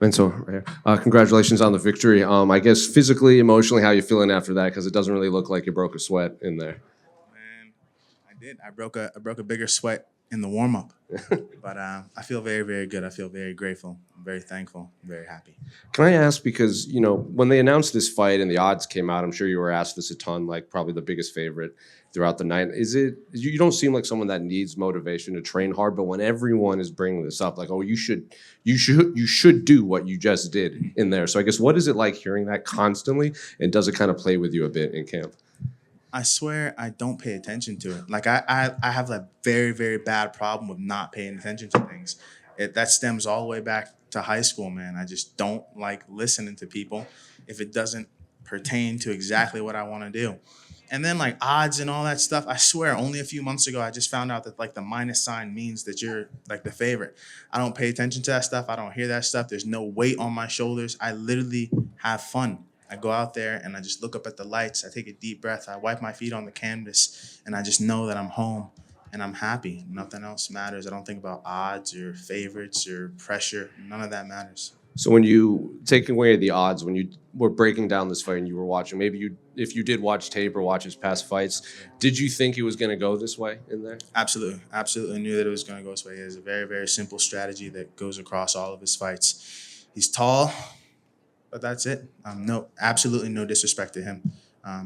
Mansur, right here. Congratulations on the victory. I guess physically, emotionally, how you feeling after that? Because it doesn't really look like you broke a sweat in there. Man, I did. I broke a bigger sweat in the warm up, but I feel very, very good. I feel very grateful. I'm very thankful. I'm very happy. Can I ask, because when they announced this fight and the odds came out, I'm sure you were asked this a ton, like probably the biggest favorite throughout the night. Is it, you don't seem like someone that needs motivation to train hard, but when everyone is bringing this up, like, oh, you should do what you just did in there. So I guess, what is it like hearing that constantly, and does it kind of play with you a bit in camp? I swear I don't pay attention to it. Like I have a very, very bad problem with not paying attention to things. That stems all the way back to high school, man. I just don't like listening to people if it doesn't pertain to exactly what I want to do. And then like odds and all that stuff, I swear only a few months ago I just found out that like the minus sign means that you're like the favorite. I don't pay attention to that stuff. I don't hear that stuff. There's no weight on my shoulders. I literally have fun. I go out there and I just look up at the lights. I take a deep breath. I wipe my feet on the canvas and I just know that I'm home and I'm happy. Nothing else matters. I don't think about odds or favorites or pressure. None of that matters. So when you take away the odds, when you were breaking down this fight and you were watching, if you did watch tape or watch his past fights, did you think it was going to go this way in there? Absolutely. Absolutely knew that it was going to go this way. It is a very, very simple strategy that goes across all of his fights. He's tall, but that's it. Absolutely no disrespect to him.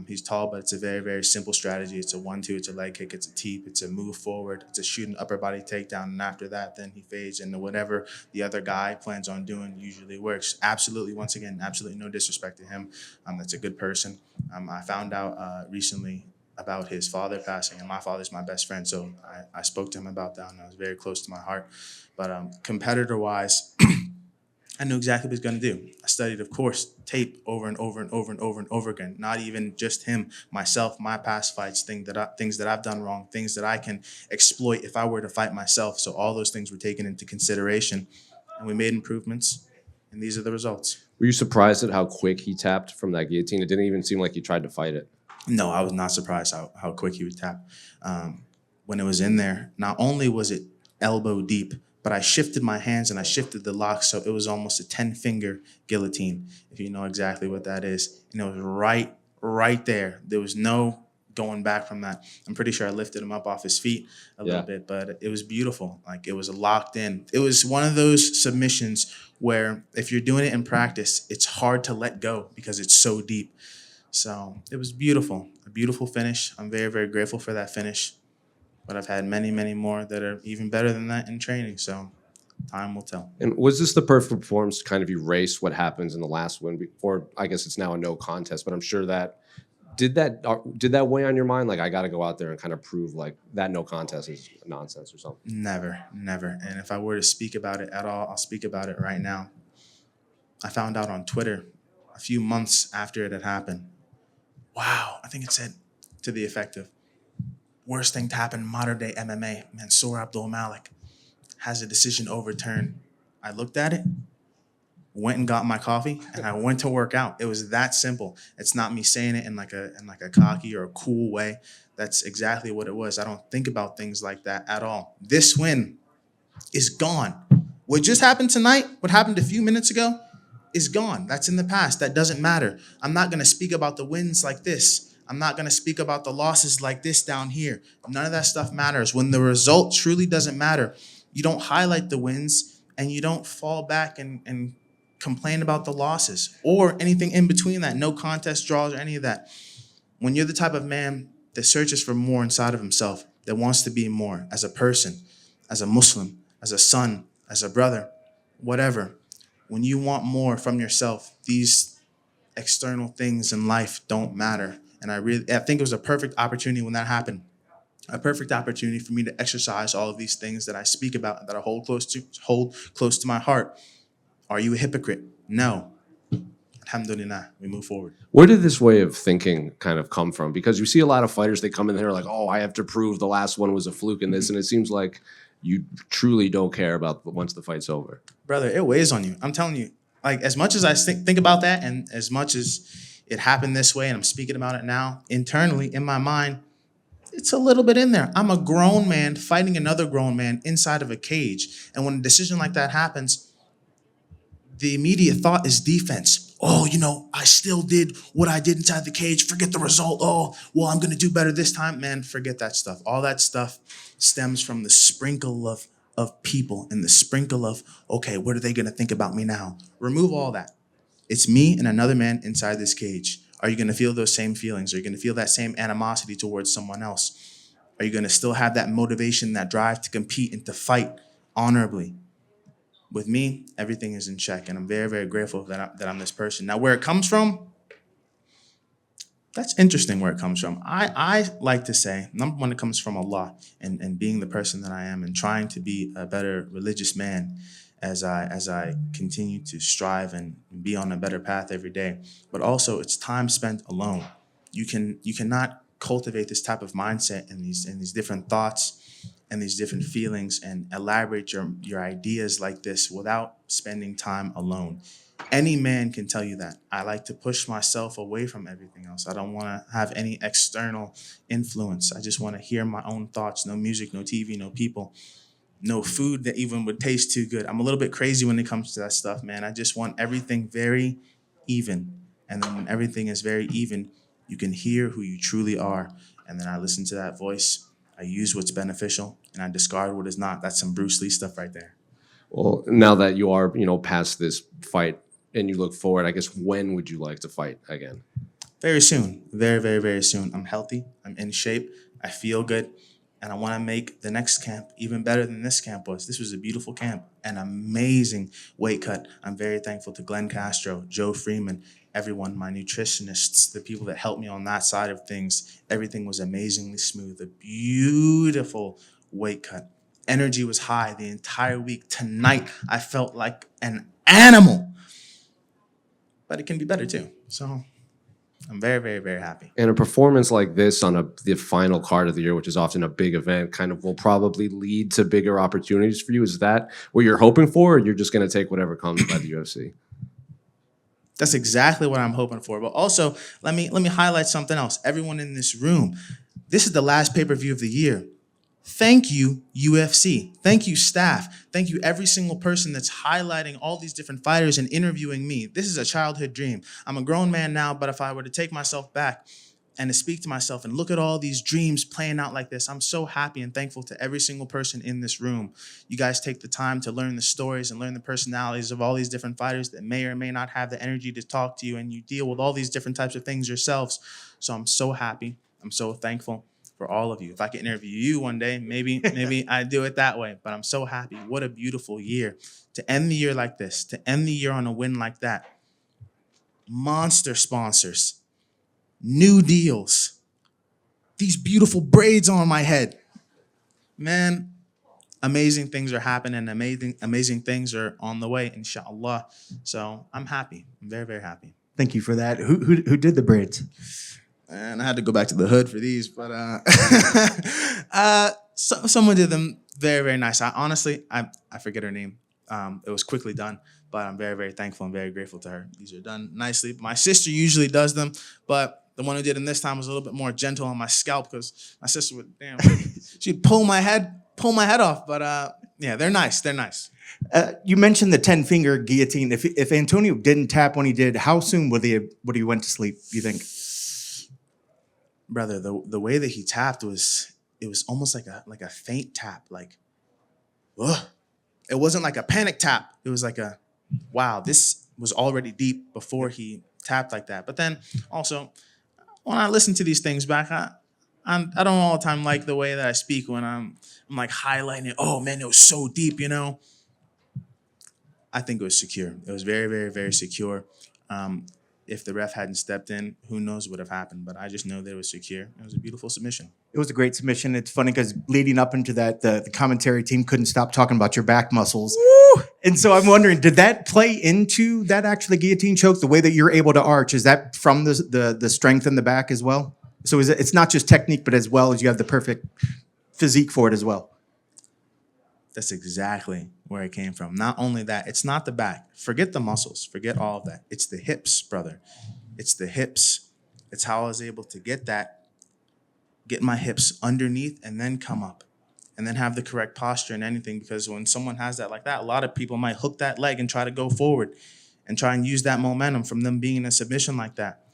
He's tall, but it's a very, very simple strategy. It's a 1-2, it's a leg kick, it's a teep, it's a move forward, it's a shoot an upper body takedown, and after that, then he fades into whatever the other guy plans on doing usually works. Absolutely, once again, absolutely no disrespect to him. That's a good person. I found out recently about his father passing, and my father's my best friend, so I spoke to him about that, and I was very close to my heart. But competitor-wise, I knew exactly what he was going to do. I studied, of course, tape over and over and over and over and over again. Not even just him, myself, my past fights, things that I've done wrong, things that I can exploit if I were to fight myself. So all those things were taken into consideration, and we made improvements, and these are the results. Were you surprised at how quick he tapped from that guillotine? It didn't even seem like he tried to fight it. No, I was not surprised how quick he would tap. When it was in there, not only was it elbow deep, but I shifted my hands and I shifted the lock, so it was almost a 10-finger guillotine, if you know exactly what that is. And it was right there. There was no going back from that. I'm pretty sure I lifted him up off his feet a little bit, but it was beautiful. Like, it was locked in. It was one of those submissions where if you're doing it in practice, it's hard to let go because it's so deep. So it was beautiful, a beautiful finish. I'm very, very grateful for that finish. But I've had many, many more that are even better than that in training. So time will tell. And was this the perfect performance to kind of erase what happens in the last win? Or I guess it's now a no contest, but I'm sure that did that weigh on your mind? Like, I got to go out there and kind of prove like that no contest is nonsense or something. Never. And if I were to speak about it at all, I'll speak about it right now. I found out on Twitter a few months after it had happened. Wow. I think it said to the effect of, worst thing to happen in modern day MMA, Mansur Abul-Malik has a decision overturned. I looked at it, went and got my coffee, and I went to work out. It was that simple. It's not me saying it in like a cocky or a cool way. That's exactly what it was. I don't think about things like that at all. This win is gone. What just happened tonight, what happened a few minutes ago, is gone. That's in the past. That doesn't matter. I'm not going to speak about the wins like this. I'm not going to speak about the losses like this down here. None of that stuff matters. When the result truly doesn't matter, you don't highlight the wins and you don't fall back and complain about the losses or anything in between that, no contest draws or any of that. When you're the type of man that searches for more inside of himself, that wants to be more as a person, as a Muslim, as a son, as a brother, whatever, when you want more from yourself, these external things in life don't matter. And I think it was a perfect opportunity when that happened. A perfect opportunity for me to exercise all of these things that I speak about, that I hold close to my heart. Are you a hypocrite? No. Alhamdulillah, we move forward. Where did this way of thinking kind of come from? Because you see a lot of fighters, they come in there like, oh, I have to prove the last one was a fluke in this. And it seems like you truly don't care about once the fight's over. Brother, it weighs on you. I'm telling you, like, as much as I think about that and as much as it happened this way and I'm speaking about it now, internally in my mind, It's a little bit in there. I'm a grown man fighting another grown man inside of a cage. And when a decision like that happens, the immediate thought is defense. Oh, I still did what I did inside the cage. Forget the result. Oh, well, I'm going to do better this time. Man, forget that stuff. All that stuff stems from the sprinkle of people and the sprinkle of, okay, what are they going to think about me now? Remove all that. It's me and another man inside this cage. Are you going to feel those same feelings? Are you going to feel that same animosity towards someone else? Are you going to still have that motivation, that drive to compete and to fight honorably? With me, everything is in check, and I'm very, very grateful that I'm this person. Now, where it comes from, that's interesting where it comes from. I like to say, number one, it comes from Allah and being the person that I am and trying to be a better religious man as I continue to strive and be on a better path every day. But also, it's time spent alone. You cannot cultivate this type of mindset and these different thoughts and these different feelings and elaborate your ideas like this without spending time alone. Any man can tell you that. I like to push myself away from everything else. I don't want to have any external influence. I just want to hear my own thoughts. No music, no TV, no people, no food that even would taste too good. I'm a little bit crazy when it comes to that stuff, man. I just want everything very even. And then when everything is very even, you can hear who you truly are. And then I listen to that voice. I use what's beneficial and I discard what is not. That's some Bruce Lee stuff right there. Well, now that you are, past this fight and you look forward, I guess, when would you like to fight again? Very soon. Very, very, very soon. I'm healthy. I'm in shape. I feel good. And I want to make the next camp even better than this camp was. This was a beautiful camp, an amazing weight cut. I'm very thankful to Glenn Castro, Joe Freeman, everyone, my nutritionists, the people that helped me on that side of things. Everything was amazingly smooth. A beautiful weight cut. Energy was high the entire week. Tonight, I felt like an animal. But it can be better too. So I'm very, very, very happy. And a performance like this on the final card of the year, which is often a big event, kind of will probably lead to bigger opportunities for you. Is that what you're hoping for, or you're just going to take whatever comes by the UFC? That's exactly what I'm hoping for. But also, let me highlight something else. Everyone in this room, this is the last pay-per-view of the year. Thank you, UFC. Thank you, staff. Thank you, every single person that's highlighting all these different fighters and interviewing me. This is a childhood dream. I'm a grown man now, but if I were to take myself back and to speak to myself and look at all these dreams playing out like this, I'm so happy and thankful to every single person in this room. You guys take the time to learn the stories and learn the personalities of all these different fighters that may or may not have the energy to talk to you, and you deal with all these different types of things yourselves. So I'm so happy. I'm so thankful for all of you. If I could interview you one day, maybe I'd do it that way. But I'm so happy. What a beautiful year. To end the year like this, to end the year on a win like that. Monster sponsors. New deals. These beautiful braids on my head. Man, amazing things are happening. Amazing things are on the way, inshallah. So I'm happy. I'm very, very happy. Thank you for that. Who did the braids? And I had to go back to the hood for these, but someone did them very, very nice. I forget her name. It was quickly done, but I'm very, very thankful and very grateful to her. These are done nicely. My sister usually does them, but the one who did them this time was a little bit more gentle on my scalp because my sister would, she'd pull my head off. But yeah, they're nice. They're nice. You mentioned the 10-finger guillotine. If Antonio didn't tap when he did, how soon would he went to sleep, you think? Brother, the way that he tapped was almost like a faint tap, like, ugh. It wasn't like a panic tap. It was like a, wow, this was already deep before he tapped like that. But then also, when I listen to these things back, I don't all the time like the way that I speak when I'm like highlighting it. Oh man, it was so deep, I think it was secure. It was very, very, very secure. If the ref hadn't stepped in, who knows what would have happened. But I just know that it was secure. It was a beautiful submission. It was a great submission. It's funny because leading up into that, the commentary team couldn't stop talking about your back muscles. Woo! And so I'm wondering, did that play into that actually guillotine choke? The way that you're able to arch, is that from the strength in the back as well? So it's not just technique, but as well as you have the perfect physique for it as well. That's exactly where it came from. Not only that, it's not the back. Forget the muscles. Forget all of that. It's the hips, brother. It's the hips. It's how I was able to get that get my hips underneath, and then come up. And then have the correct posture and anything, because when someone has that like that, a lot of people might hook that leg and try to go forward and try and use that momentum from them being in a submission like that.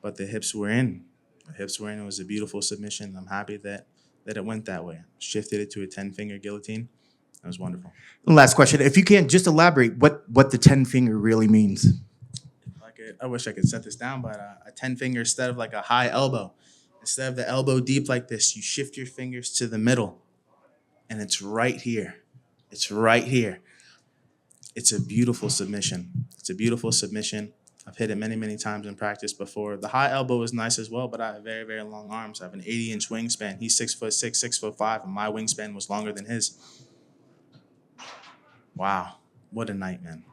But the hips were in. The hips were in. It was a beautiful submission. I'm happy that it went that way. Shifted it to a 10-finger guillotine. It was wonderful. Last question. If you can't, just elaborate what the 10-finger really means. I wish I could set this down, but a 10-finger instead of like a high elbow. Instead of the elbow deep like this, you shift your fingers to the middle. And it's right here. It's right here. It's a beautiful submission. It's a beautiful submission. I've hit it many, many times in practice before. The high elbow is nice as well, but I have very, very long arms. I have an 80-inch wingspan. He's 6'6", 6'5", and my wingspan was longer than his. Wow. What a night, man.